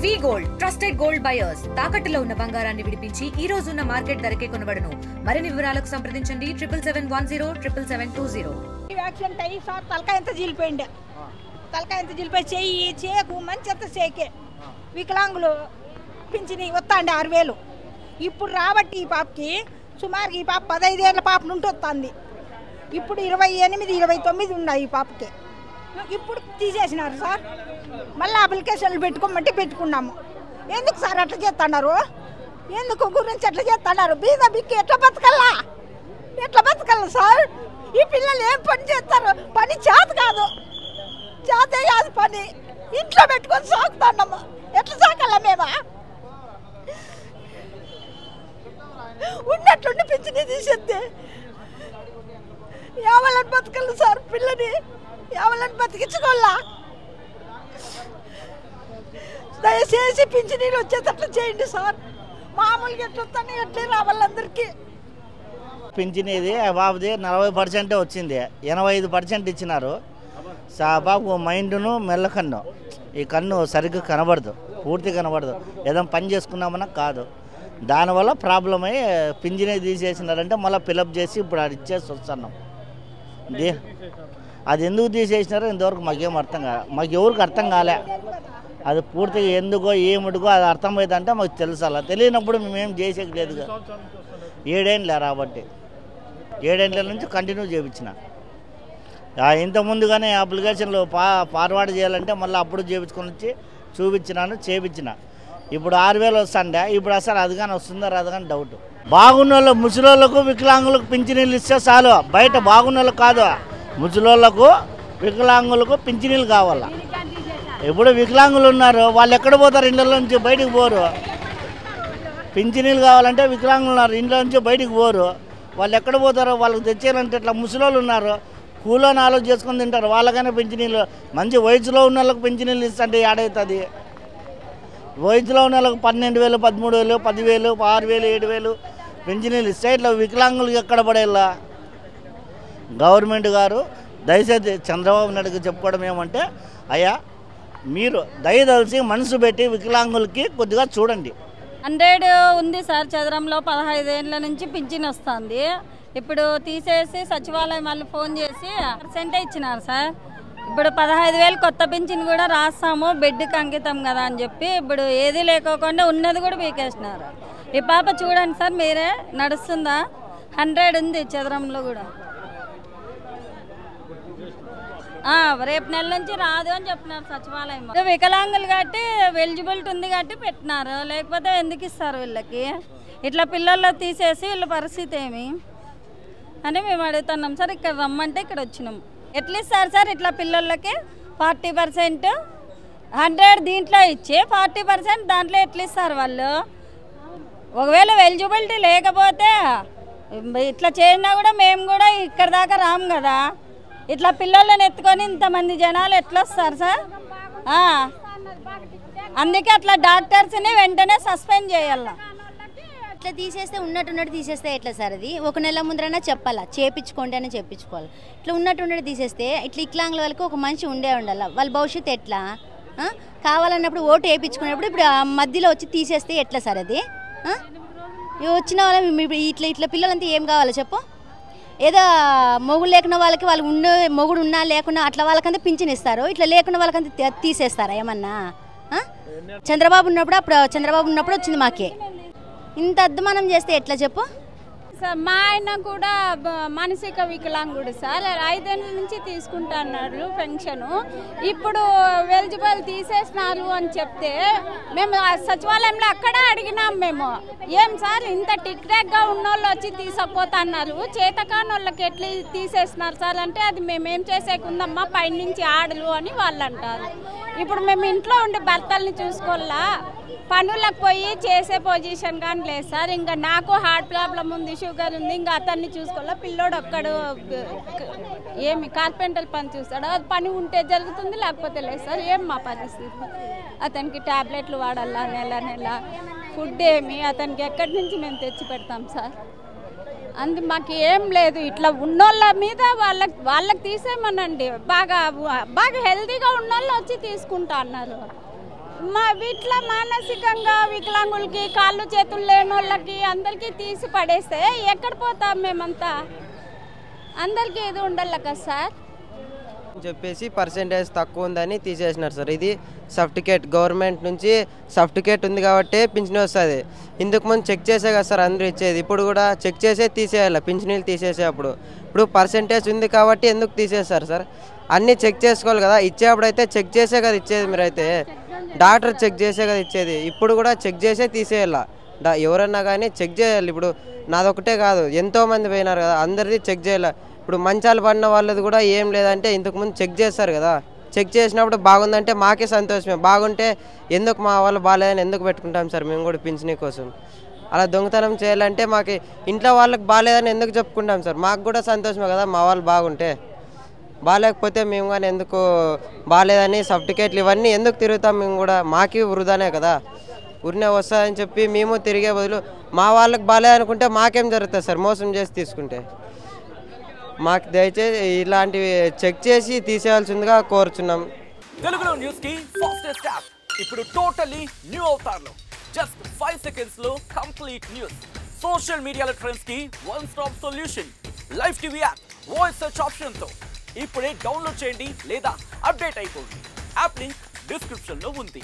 వి gold trusted gold buyers తాకట్టులో ఉన్న బంగారాన్ని విడిపించి ఈ రోజు ఉన్న మార్కెట్ ధరకే కొనబడును. మరిన్ని వివరాలకు సంప్రదించండి 77107720. యాక్సిడెంట్ అయ్యి సార్ తలకాయ ఎంత జీలిపోయిండే, తలకాయ ఎంత జీలిపోయి చేయకు మంచి అంత చేయకే వికలాంగులు పింఛని వస్తాండి 6000. ఇప్పుడు రాబట్టి ఈ పాపకి సుమారుగా ఈ పాప 15 ఏళ్ళ పాప నుండి వస్తుంది. ఇప్పుడు 28, 29 ఉన్నాయి ఈ పాపకి. ఇప్పుడు తీసేసినారు సార్. మళ్ళీ అప్లికేషన్లు పెట్టుకోమంటే పెట్టుకున్నాము. ఎందుకు సార్ అట్లా చేస్తున్నారు? ఎందుకు గురించి అట్లా చేస్తున్నారు? బీద బిక్కి ఎట్లా బతకల్లా, ఎట్లా బతకల్లా సార్? ఈ పిల్లలు ఏం పని చేస్తారు? పని చేత కాదు, చేతే కాదు పని. ఇంట్లో పెట్టుకొని సాగుతున్నాము. ఎట్లా సాగల్లా మేమా? ఉన్నట్టుండి పింఛని తీసేస్తే ఎవరిని బతకల్లా సార్? పిల్లని ఎవరిని బతికించుకోవాలా? దయచేసి పింఛనీళ్ళు వచ్చేటట్లు చేయండి సార్. మామూలుగా ఎట్లొస్తాను ఎట్లే రావాలందరికీ. పింఛనీది బాబుది 40% వచ్చింది, 85% ఇచ్చినారు. బాబు మైండ్ను మెల్లకన్ను, ఈ కన్ను సరిగ్గా కనబడదు, పూర్తి కనబడదు. ఏదైనా పని చేసుకున్నామన్నా కాదు. దానివల్ల ప్రాబ్లం అయ్యి పింఛనీ తీసేసినారంటే మళ్ళీ ఫిలప్ చేసి ఇప్పుడు అది ఇచ్చేసి వస్తున్నాం. అది ఎందుకు తీసేసినారో ఇంతవరకు మాకేం అర్థం కాలే, మాకు ఎవరికి అర్థం కాలే. అది పూర్తిగా ఎందుకో ఏమిటికో అది అర్థమవుతుందంటే మాకు తెలుసాల. తెలియనప్పుడు మేమేం చేసేది లేదుగా. 7 ఏళ్ళు రాబట్టి 7 ఏళ్ళ నుంచి కంటిన్యూ చేయించిన. ఇంతకుముందుగానే అప్లికేషన్లు ఫార్వర్డ్ చేయాలంటే మళ్ళీ అప్పుడు చేయించుకొని వచ్చి చూపించినాను, చేయించిన. ఇప్పుడు 6000 వస్తుండే. ఇప్పుడు అసలు అది కానీ వస్తుందో రాదు కానీ డౌట్. బాగున్న వాళ్ళు, ముసలోళ్ళకు వికలాంగులకు పింఛనీళ్ళు ఇస్తే చాలు. బయట బాగున్న వాళ్ళు కాదు, ముసలోళ్ళకు వికలాంగులకు పింఛనీళ్ళు కావాలా. ఇప్పుడు వికలాంగులు ఉన్నారు, వాళ్ళు ఎక్కడ పోతారు? ఇండ్ల నుంచి బయటకు పోరు. పింఛనీళ్ళు కావాలంటే వికలాంగులు ఉన్నారు, ఇండ్ల నుంచి బయటకు పోరు. వాళ్ళు ఎక్కడ పోతారో వాళ్ళకి తెచ్చేయాలంటే ఇట్లా ముసలోళ్ళు ఉన్నారు, కూలోని ఆలోచన చేసుకొని తింటారు. వాళ్ళకైనా పింఛనీళ్ళు, మంచి వయసులో ఉన్న వాళ్ళకి పింఛనీళ్ళు ఇస్తుంటే ఏడవుతుంది? వయసులో ఉన్న వాళ్ళకి 12,000, 13,000, 10,000, 6,000, 7,000 పింఛనీళ్ళు ఇస్తే ఇట్లా వికలాంగులకు ఎక్కడ పడేలా? గవర్నమెంట్ గారు దయచేసి చంద్రబాబు నాయుడుకి చెప్పుకోవడం ఏమంటే, అయ్యా మీరు దయదలిసి మనసు పెట్టి వికలాంగులకి కొద్దిగా చూడండి. 100 ఉంది సార్, చదరంలో 15 ఏళ్ళ నుంచి పింఛన్ వస్తుంది. ఇప్పుడు తీసేసి సచివాలయం వాళ్ళు ఫోన్ చేసి % ఇచ్చినారు సార్. ఇప్పుడు 15,000 కొత్త పింఛన్ కూడా రాస్తాము, బెడ్కి అంకితం కదా అని చెప్పి ఇప్పుడు ఏది లేకోకుండా ఉన్నది కూడా పీకేసినారు. ఈ పాప చూడండి సార్, మీరే నడుస్తుందా? 100 ఉంది చదరంలో కూడా. రేపు నెల నుంచి రాదు అని చెప్పినారు సచివాలయం. వికలాంగులు కాబట్టి ఎలిజిబిలిటీ ఉంది కాబట్టి పెట్టినారు, లేకపోతే ఎందుకు ఇస్తారు వీళ్ళకి? ఇట్లా పిల్లల్లో తీసేసి వీళ్ళ పరిస్థితి ఏమి అని మేము అడుగుతున్నాం సార్. ఇక్కడ రమ్మంటే ఇక్కడ వచ్చినాం. ఎట్లా ఇస్తారు సార్ ఇట్లా పిల్లలకి 40%? 100 దీంట్లో ఇచ్చి 40% దాంట్లో ఎట్లా ఇస్తారు వాళ్ళు? ఒకవేళ ఎలిజిబిలిటీ లేకపోతే ఇట్లా చేసినా కూడా మేము కూడా ఇక్కడ దాకా రాము కదా. ఇట్లా పిల్లలను ఎత్తుకొని ఇంతమంది జనాలు ఎట్లా వస్తారు సార్? అందుకే అట్లా డాక్టర్స్ని వెంటనే సస్పెండ్ చేయాల. ఇట్లా తీసేస్తే ఉన్నట్టు తీసేస్తే ఎట్లా సార్? అది ఒక నెల ముందరైనా చెప్పాలా, చేపించుకోండి అని చెప్పించుకోవాలి. ఇట్లా ఉన్నట్టు తీసేస్తే ఇట్లా వికలాంగుల వాళ్ళకి ఒక మనిషి ఉండాలి. వాళ్ళ భవిష్యత్తు ఎట్లా? కావాలన్నప్పుడు ఓటు వేయించుకున్నప్పుడు ఇప్పుడు మధ్యలో వచ్చి తీసేస్తే ఎట్లా సార్ అది? వచ్చిన వాళ్ళ ఇట్లా పిల్లలంతా ఏం కావాలో చెప్పు? ఏదో మొగుడు లేకున్న వాళ్ళకి వాళ్ళు మొగుడు ఉన్నా లేకున్నా అట్లా వాళ్ళకంతా పింఛన్ ఇస్తారు, ఇట్లా లేకున్న వాళ్ళకంతా తీసేస్తారా ఏమన్నా? చంద్రబాబు ఉన్నప్పుడు వచ్చింది మాకే. ఇంత అద్మానం చేస్తే ఎట్లా చెప్పు? సార్ మా ఆయన కూడా మానసిక వికలాంగుడు సార్. 5 ఏళ్ళ నుంచి తీసుకుంటా అన్నారు పెన్షను. ఇప్పుడు ఎలిజిబుల్ తీసేసినారు అని చెప్తే మేము సచివాలయంలో అక్కడే అడిగినాం. మేము ఏం సార్ ఇంత టిక్టాక్గా ఉన్నోళ్ళు వచ్చి తీసుకుపోతా అన్నారు, చేతకాని వాళ్ళకి ఎట్లా తీసేసినారు సార్ అంటే, అది మేమేం చేసేకుందమ్మా పైనుంచి ఆడలు అని వాళ్ళు అంటారు. ఇప్పుడు మేము ఇంట్లో ఉండి భర్తల్ని చూసుకోవాలా, పనులకు పోయి చేసే పొజిషన్ కానీ లేదు సార్. ఇంకా నాకు హార్ట్ ప్రాబ్లం ఉంది, షుగర్ ఉంది, ఇంకా అతన్ని చూసుకోవాలా. పిల్లోడు ఒక్కడు ఏమి కార్పెంటర్ పని చూస్తాడు, అది పని ఉంటే జరుగుతుంది, లేకపోతే లేదు సార్. ఏం మా పరిస్థితి? అతనికి ట్యాబ్లెట్లు వాడాలా, నెల ఫుడ్ ఏమి అతనికి ఎక్కడి నుంచి మేము తెచ్చి పెడతాం సార్? అందు మాకు ఏం లేదు. ఇట్లా ఉన్నోళ్ళ మీద వాళ్ళకి తీసేమనండి. బాగా హెల్తీగా ఉన్నోళ్ళు వచ్చి తీసుకుంటా అన్నారు. ఇట్లా మానసికంగా వికలాంగులకి కాళ్ళు చేతులు లేని వాళ్ళకి అందరికీ తీసి పడేస్తే ఎక్కడ పోతాం మేమంతా? అందరికీ ఇది ఉండాలి కదా సార్ చెప్పేసి పర్సెంటేజ్ తక్కువ ఉందని తీసేసినారు సార్. ఇది సర్టిఫికేట్ గవర్నమెంట్ నుంచి సర్టిఫికేట్ ఉంది కాబట్టి పింఛన్ వస్తుంది. ఇందుకు ముందు చెక్ చేసే కదా సార్ అందరూ ఇచ్చేది. ఇప్పుడు కూడా చెక్ చేసే తీసేయాలి పింఛనీళ్ళు తీసేసేటప్పుడు. ఇప్పుడు పర్సెంటేజ్ ఉంది కాబట్టి ఎందుకు తీసేస్తారు సార్? అన్నీ చెక్ చేసుకోవాలి కదా. ఇచ్చేప్పుడు అయితే చెక్ చేసే కదా ఇచ్చేది. మీరైతే డాక్టర్ చెక్ చేసే కదా ఇచ్చేది. ఇప్పుడు కూడా చెక్ చేసే తీసేయాల. ఎవరన్నా కానీ చెక్ చేయాలి. ఇప్పుడు నాదొకటే కాదు, ఎంతోమంది పోయినారు కదా, అందరిది చెక్ చేయాలి. ఇప్పుడు మంచాలు పడిన వాళ్ళది కూడా ఏం లేదంటే ఇంతకుముందు చెక్ చేస్తారు కదా. చెక్ చేసినప్పుడు బాగుందంటే మాకే సంతోషమే. బాగుంటే ఎందుకు మా వాళ్ళు బాగాలేదని ఎందుకు పెట్టుకుంటాం సార్ మేము కూడా పింఛనీ కోసం? అలా దొంగతనం చేయాలంటే మాకు ఇంట్లో వాళ్ళకి బాగాలేదని ఎందుకు చెప్పుకుంటాం సార్? మాకు కూడా సంతోషమే కదా మా వాళ్ళు బాగుంటే. బాగాలేకపోతే మేము కానీ ఎందుకు బాగాలేదని సర్టిఫికేట్లు ఇవన్నీ ఎందుకు తిరుగుతాం? మేము కూడా మాకి వృధానే కదా. ఊరినే వస్తుందని చెప్పి మేము తిరిగే బదులు మా వాళ్ళకి బాగాలేదనుకుంటే మాకేం జరుగుతుంది సార్ మోసం చేసి తీసుకుంటే? మాకు దయచేసి ఇలాంటివి చెక్ చేసి తీసేయాల్సిందిగా కోరుచున్నాం. తెలుగులో న్యూస్ కి ఫాస్టెస్ట్ యాప్ ఇప్పుడు టోటలీ న్యూ అవతార్లో జస్ట్ 5 seconds లో కంప్లీట్ న్యూస్. సోషల్ మీడియాలో ట్రెండ్స్ కి one stop solution. Live TV app voice search option తో ఇప్పుడే డౌన్లోడ్ చేయండి లేదా అప్డేట్ అయిపోండి. యాప్ లింక్ డిస్క్రిప్షన్ లో ఉంది.